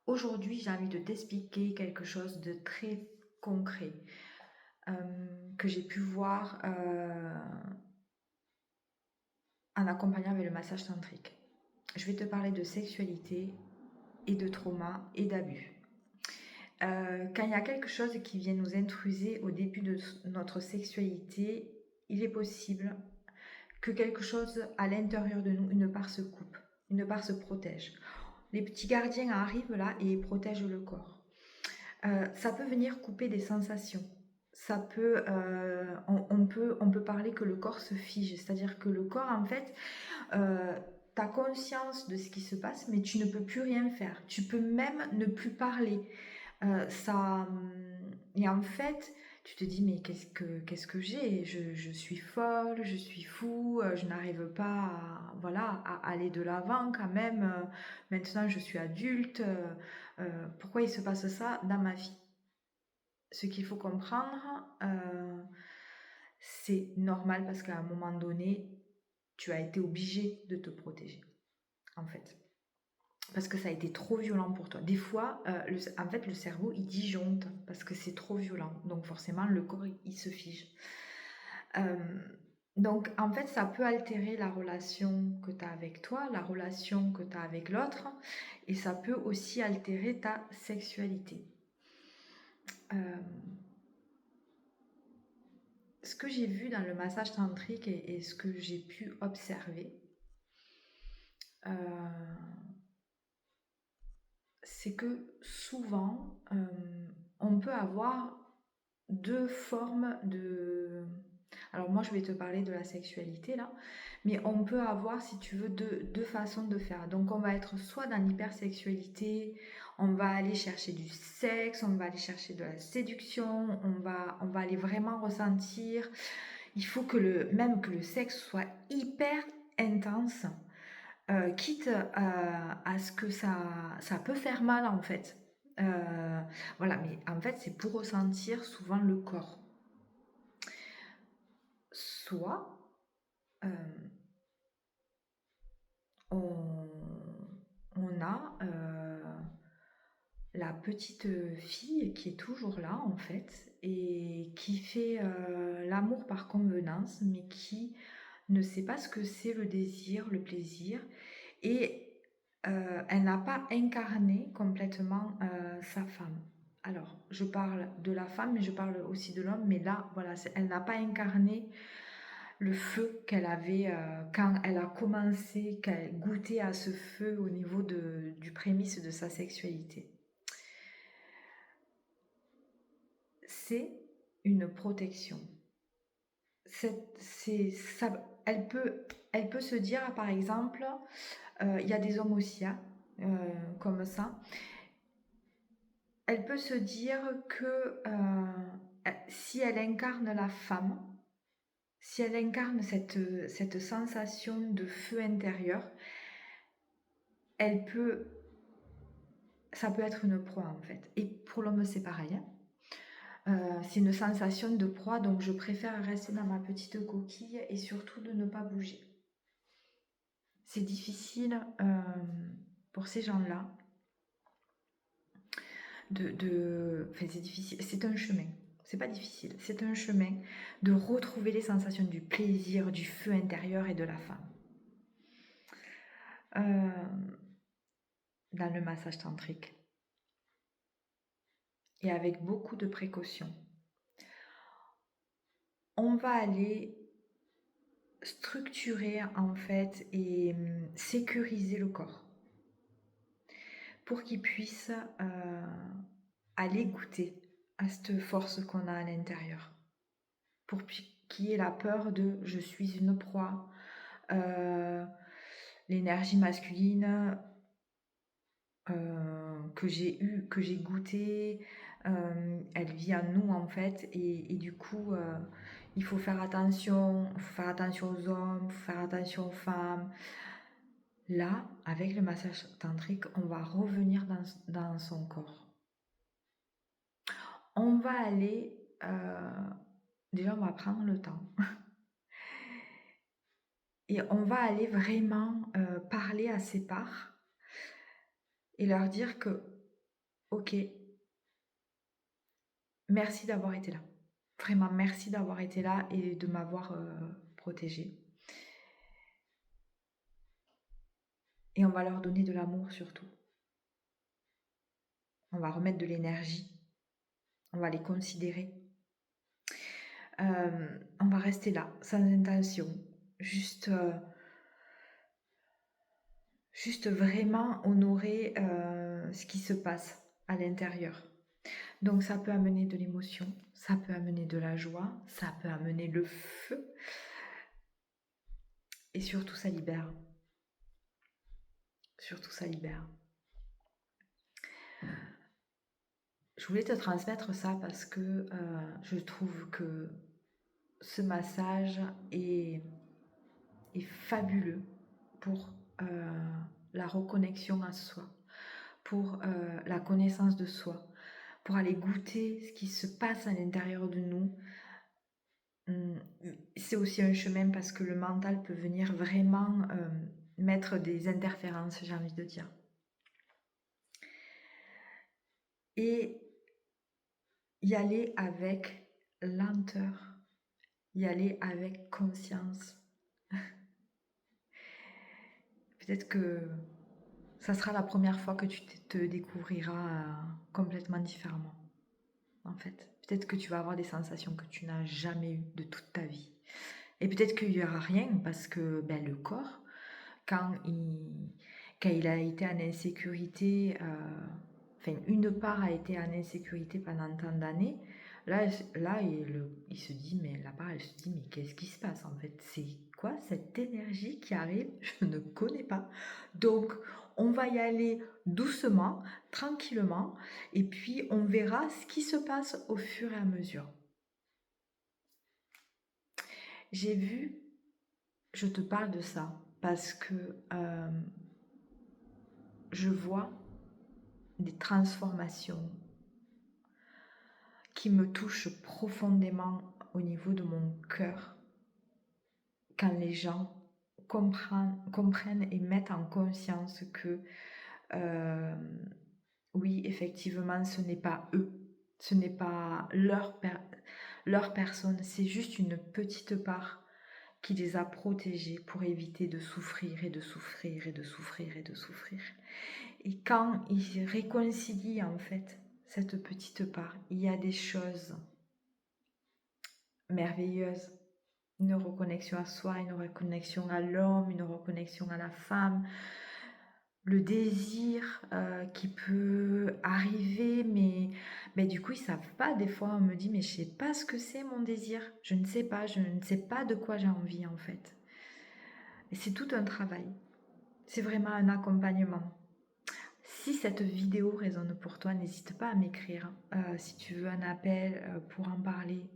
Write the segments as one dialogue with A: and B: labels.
A: Aujourd'hui, j'ai envie de t'expliquer quelque chose de très concret que j'ai pu voir en accompagnant avec le massage tantrique. Je vais te parler de sexualité et de trauma et d'abus. Quand il y a quelque chose qui vient nous intruser au début de notre sexualité, il est possible que quelque chose à l'intérieur de nous, une part se coupe, une part se protège. Les petits gardiens arrivent là et protègent le corps. Ça peut venir couper des sensations. Ça peut, on peut parler que le corps se fige, c'est-à-dire que le corps, en fait, tu as conscience de ce qui se passe, mais tu ne peux plus rien faire. Tu peux même ne plus parler. Et en fait, tu te dis, mais qu'est-ce que j'ai? Je suis folle, je suis fou, je n'arrive pas à, voilà, à aller de l'avant quand même. Maintenant, je suis adulte. Pourquoi il se passe ça dans ma vie? Ce qu'il faut comprendre, c'est normal parce qu'à un moment donné, tu as été obligé de te protéger, en fait. Parce que ça a été trop violent pour toi. Des fois, en fait, le cerveau, il disjoncte parce que c'est trop violent. Donc forcément, le corps, il se fige. Euh, donc, en fait, ça peut altérer la relation que tu as avec toi, la relation que tu as avec l'autre, et ça peut aussi altérer ta sexualité. Ce que j'ai vu dans le massage tantrique et ce que j'ai pu observer, c'est que souvent, on peut avoir deux formes de... Alors moi, je vais te parler de la sexualité là, mais on peut avoir, si tu veux, deux façons de faire. Donc on va être soit dans l'hypersexualité, on va aller chercher du sexe, on va aller chercher de la séduction, on va aller vraiment ressentir. Il faut que même que le sexe soit hyper intense, quitte à ce que ça peut faire mal en fait. Voilà, mais en fait c'est pour ressentir souvent le corps. Soit euh, on a la petite fille qui est toujours là en fait et qui fait l'amour par convenance, mais qui ne sait pas ce que c'est le désir, le plaisir, et elle n'a pas incarné complètement sa femme. Alors, je parle de la femme, mais je parle aussi de l'homme, mais là, voilà, elle n'a pas incarné le feu qu'elle avait quand elle a commencé, qu'elle goûtait à ce feu au niveau du prémisse de sa sexualité. C'est une protection. Elle peut se dire, par exemple, il y a des hommes aussi, hein, comme ça. Elle peut se dire que si elle incarne la femme, si elle incarne cette sensation de feu intérieur, ça peut être une proie en fait. Et pour l'homme, c'est pareil, hein. C'est une sensation de proie, donc je préfère rester dans ma petite coquille et surtout de ne pas bouger. C'est difficile pour ces gens-là. Enfin, c'est difficile, c'est un chemin. C'est pas difficile, c'est un chemin de retrouver les sensations du plaisir, du feu intérieur et de la femme. Dans le massage tantrique. Et avec beaucoup de précautions. On va aller structurer en fait et sécuriser le corps pour qu'il puisse aller goûter à cette force qu'on a à l'intérieur, pour qu'il y ait la peur de je suis une proie, l'énergie masculine que j'ai goûté, elle vit en nous en fait, et du coup il faut faire attention aux hommes, il faut faire attention aux femmes. Là, avec le massage tantrique, on va revenir dans son corps. On va aller, déjà on va prendre le temps, et on va aller vraiment parler à ses parts et leur dire que ok, merci d'avoir été là. Vraiment, merci d'avoir été là et de m'avoir protégée. Et on va leur donner de l'amour surtout. On va remettre de l'énergie. On va les considérer. On va rester là, sans intention. Juste, juste vraiment honorer ce qui se passe à l'intérieur. Donc ça peut amener de l'émotion, ça peut amener de la joie, ça peut amener le feu. Et surtout, ça libère. Surtout, ça libère. Je voulais te transmettre ça parce que je trouve que ce massage est fabuleux pour la reconnexion à soi, pour la connaissance de soi, pour aller goûter ce qui se passe à l'intérieur de nous. C'est aussi un chemin parce que le mental peut venir vraiment mettre des interférences, j'ai envie de dire. Et y aller avec lenteur, y aller avec conscience. Peut-être que ça sera la première fois que tu te découvriras complètement différemment, en fait. Peut-être que tu vas avoir des sensations que tu n'as jamais eues de toute ta vie. Et peut-être qu'il n'y aura rien parce que le corps, quand il a été en insécurité, une part a été en insécurité pendant tant d'années, là il se dit, mais la part, elle se dit, mais qu'est-ce qui se passe en fait? C'est quoi cette énergie qui arrive? Je ne connais pas. Donc, on va y aller doucement, tranquillement, et puis on verra ce qui se passe au fur et à mesure. J'ai vu, je te parle de ça, parce que je vois des transformations qui me touchent profondément au niveau de mon cœur quand les gens comprennent et mettent en conscience que oui, effectivement, ce n'est pas eux, ce n'est pas leur personne, c'est juste une petite part qui les a protégés pour éviter de souffrir et de souffrir et de souffrir et de souffrir. Et quand ils réconcilient en fait cette petite part, il y a des choses merveilleuses. Une reconnexion à soi, une reconnexion à l'homme, une reconnexion à la femme, le désir qui peut arriver, mais du coup ils savent pas. Des fois on me dit, mais je sais pas ce que c'est mon désir, je ne sais pas de quoi j'ai envie en fait. Et c'est tout un travail, c'est vraiment un accompagnement. Si cette vidéo résonne pour toi, n'hésite pas à m'écrire. Si tu veux un appel pour en parler,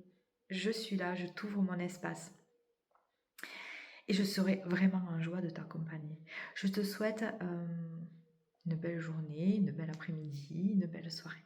A: je suis là, je t'ouvre mon espace. Et je serai vraiment en joie de t'accompagner. Je te souhaite une belle journée, une belle après-midi, une belle soirée.